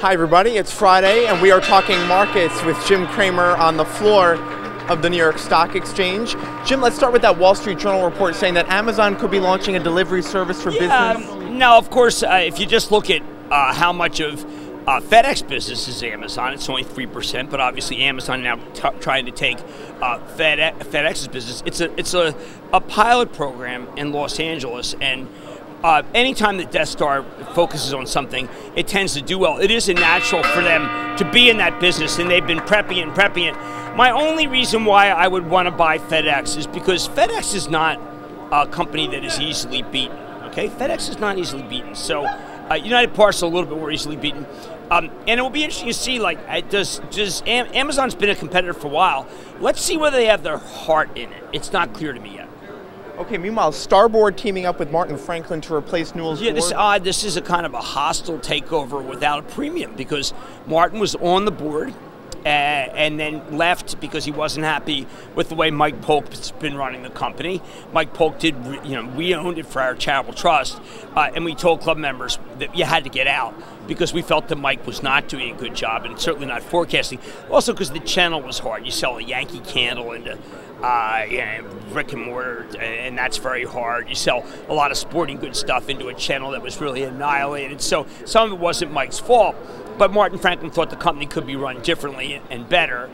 Hi everybody, it's Friday and we are talking markets with Jim Cramer on the floor of the New York Stock Exchange. Jim, let's start with that Wall Street Journal report saying that Amazon could be launching a delivery service for business. No, of course, if you just look at how much of FedEx business is Amazon, it's only 3%, but obviously Amazon now trying to take FedEx's business. It's a pilot program in Los Angeles, and anytime that Death Star focuses on something, it tends to do well. It is natural for them to be in that business, and they've been prepping it. My only reason why I would want to buy FedEx is because FedEx is not a company that is easily beaten. Okay, FedEx is not easily beaten. So United Parcel a little bit more easily beaten. And it will be interesting to see, like, Amazon's been a competitor for a while. Let's see whether they have their heart in it. It's not clear to me yet. Okay, meanwhile, Starboard teaming up with Martin Franklin to replace Newell's board. This is a kind of a hostile takeover without a premium, because Martin was on the board and then left because he wasn't happy with the way Mike Polk's been running the company. Mike Polk did, we owned it for our charitable trust, and we told club members that you had to get out because we felt that Mike was not doing a good job and certainly not forecasting. Also because the channel was hard. You sell a Yankee Candle into brick and mortar, and that's very hard. You sell a lot of sporting goods stuff into a channel that was really annihilated. So some of it wasn't Mike's fault, but Martin Franklin thought the company could be run differently and better.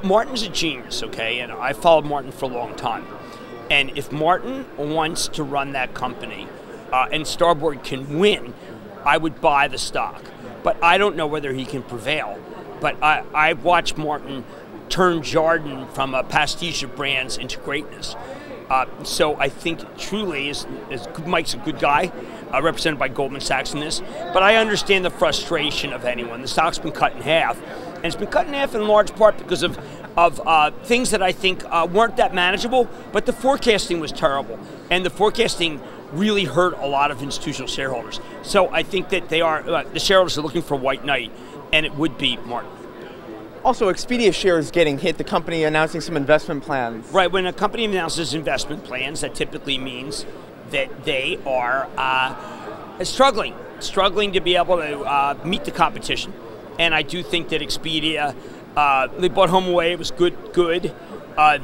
Martin's a genius, okay, and I followed Martin for a long time. And if Martin wants to run that company and Starboard can win, I would buy the stock. But I don't know whether he can prevail. But I watched Martin turn Jarden from a pastiche of brands into greatness. So I think truly Mike's a good guy, represented by Goldman Sachs in this, but I understand the frustration of anyone. The stock's been cut in half, and it's been cut in half in large part because of things that I think weren't that manageable, but the forecasting was terrible, and the forecasting really hurt a lot of institutional shareholders. So I think that the shareholders are looking for a white knight, and it would be Martin. Also, Expedia shares getting hit, the company announcing some investment plans. Right, when a company announces investment plans, that typically means that they are struggling to be able to meet the competition. And I do think that Expedia, they bought HomeAway, it was good.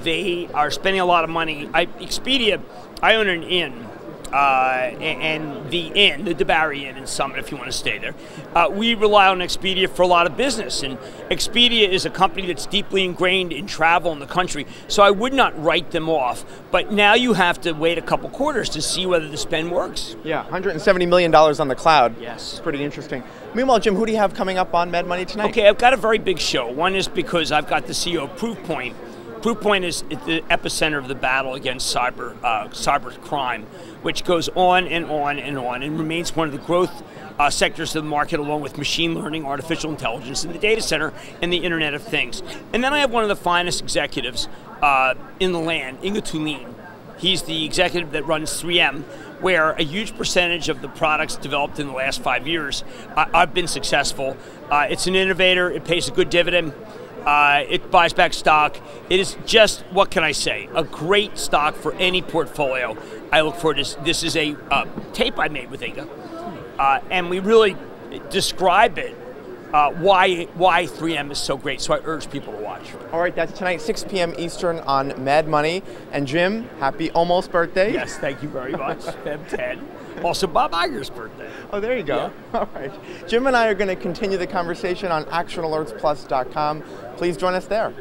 They are spending a lot of money. Expedia, I own an inn. And the inn, the DeBarry Inn in Summit, if you want to stay there. We rely on Expedia for a lot of business, and Expedia is a company that's deeply ingrained in travel in the country, so I would not write them off. But now you have to wait a couple quarters to see whether the spend works. Yeah, $170 million on the cloud. Yes. It's pretty interesting. Meanwhile, Jim, who do you have coming up on Mad Money tonight? Okay, I've got a very big show. One is because I've got the CEO of Proofpoint. Proofpoint is at the epicenter of the battle against cyber crime, which goes on and on and on, and remains one of the growth sectors of the market, along with machine learning, artificial intelligence, and the data center, and the Internet of Things. And then I have one of the finest executives in the land, Inge Thulin. He's the executive that runs 3M, where a huge percentage of the products developed in the last 5 years I've been successful. It's an innovator. It pays a good dividend. It buys back stock. It is just, what can I say, a great stock for any portfolio. I look forward to this. Is a tape I made with Inga, and we really describe it, why 3M is so great. So I urge people to watch. All right, that's tonight, 6 p.m. Eastern on Mad Money. And Jim, happy almost birthday. Yes, thank you very much. Feb 10. Also Bob Iger's birthday. Oh, there you go. Yeah. All right. Jim and I are going to continue the conversation on actionalertsplus.com. Please join us there.